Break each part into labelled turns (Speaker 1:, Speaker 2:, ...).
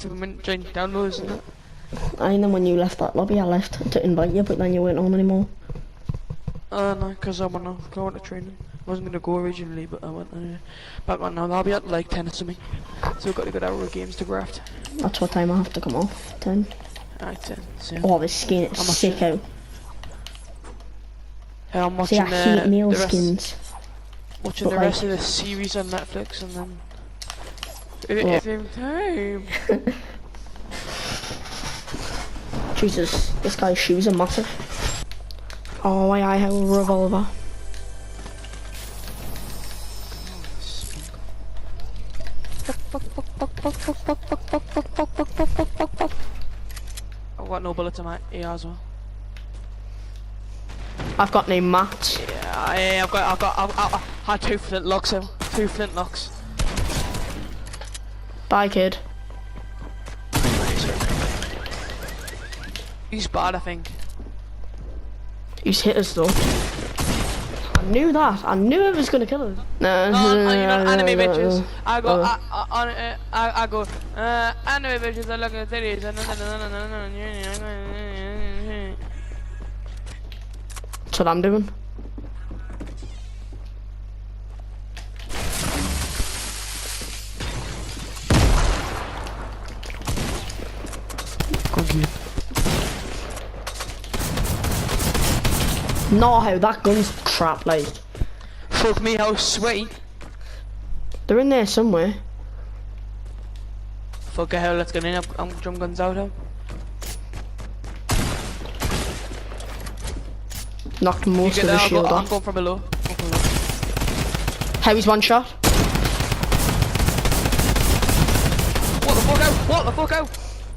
Speaker 1: left to join downloads, isn't it?
Speaker 2: I know when you left that lobby, I left to invite you, but then you weren't on anymore.
Speaker 1: No, because I went to training. I wasn't going to go originally, but I went anyway. Back on now, I'll be at like 10 or something. So we've got a good hour of games to graft.
Speaker 2: That's what time I have to come off, 10.
Speaker 1: Alright, 10. So.
Speaker 2: Oh, this skin is sick out.
Speaker 1: Hey, I'm watching
Speaker 2: see, I hate meal skins.
Speaker 1: Watching the rest of the series on Netflix and then... At the same time.
Speaker 2: Jesus, this guy's shoes are massive. Oh, I have a revolver.
Speaker 1: I've got no bullets in my ear as well.
Speaker 2: I've got no mats.
Speaker 1: Yeah, I had 2 flintlocks out. 2 flintlocks.
Speaker 2: Bye, kid.
Speaker 1: He's bad, I think.
Speaker 2: He's hit us though. I knew that. I knew it was gonna kill us.
Speaker 1: No, you're not anime bitches. I go anime bitches. I look at titties.
Speaker 2: That's what I'm doing. No, how that gun's crap, like.
Speaker 1: Fuck me, how sweet.
Speaker 2: They're in there somewhere.
Speaker 1: Fuck hell, let's get in. I'm drum guns out of.
Speaker 2: Knocked most of the shield off.
Speaker 1: I'm going from below.
Speaker 2: Heavy's one shot.
Speaker 1: What the fuck out? What the fuck out?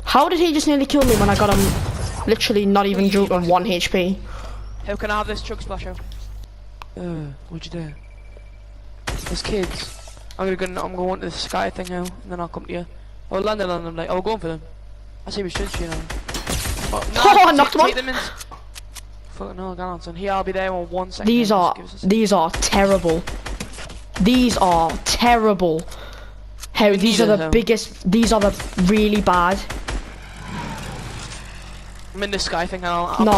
Speaker 2: How did he just nearly kill me when I got him literally not even joking 1 HP?
Speaker 1: How can I have this chug splash out? What'd you do? There's kids. I'm going to the sky thing now, and then I'll come to you. I'll land on them, like, I'll go for them. I see we should, you know. Oh, no,
Speaker 2: I knocked him
Speaker 1: them in. Fuck no, go on, son. Here, I'll be there in 1 second.
Speaker 2: These are terrible. These are terrible. How these are the biggest, these are the really bad.
Speaker 1: I'm in the sky thing now.
Speaker 2: No,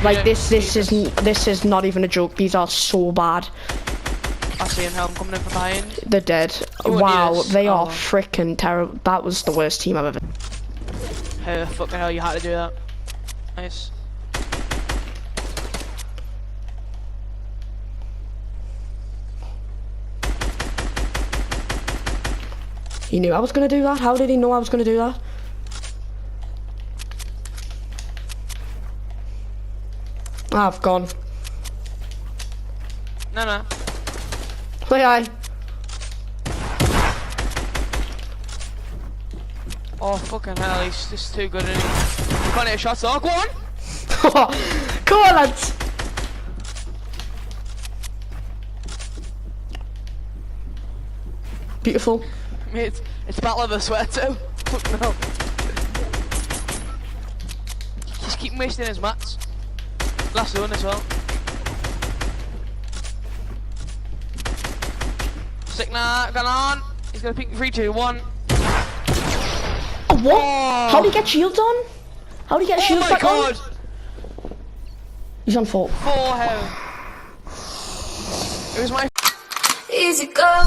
Speaker 2: like this is not even a joke. These are so bad.
Speaker 1: I see him how I'm coming in from behind.
Speaker 2: They're dead. Wow, they are freaking terrible. That was the worst team I've ever.
Speaker 1: How the fucking hell you had to do that? Nice.
Speaker 2: He knew I was gonna do that? How did he know I was gonna do that? I've gone.
Speaker 1: No.
Speaker 2: Aye.
Speaker 1: Oh fucking hell, he's just too good at it. Can't hit shots, oh, go on!
Speaker 2: Come on, lads! Beautiful.
Speaker 1: Mate, it's battle of the sweat too. Fuck no. He's keeping wasting his mats. Last one as well. Sick now, gone on. He's gonna pick 3, 2, 1.
Speaker 2: Oh, what? Oh. How do you get shields on? How do you get shields back on? Oh my god! He's on 4.
Speaker 1: 4 hell. It was my...
Speaker 3: Easy go.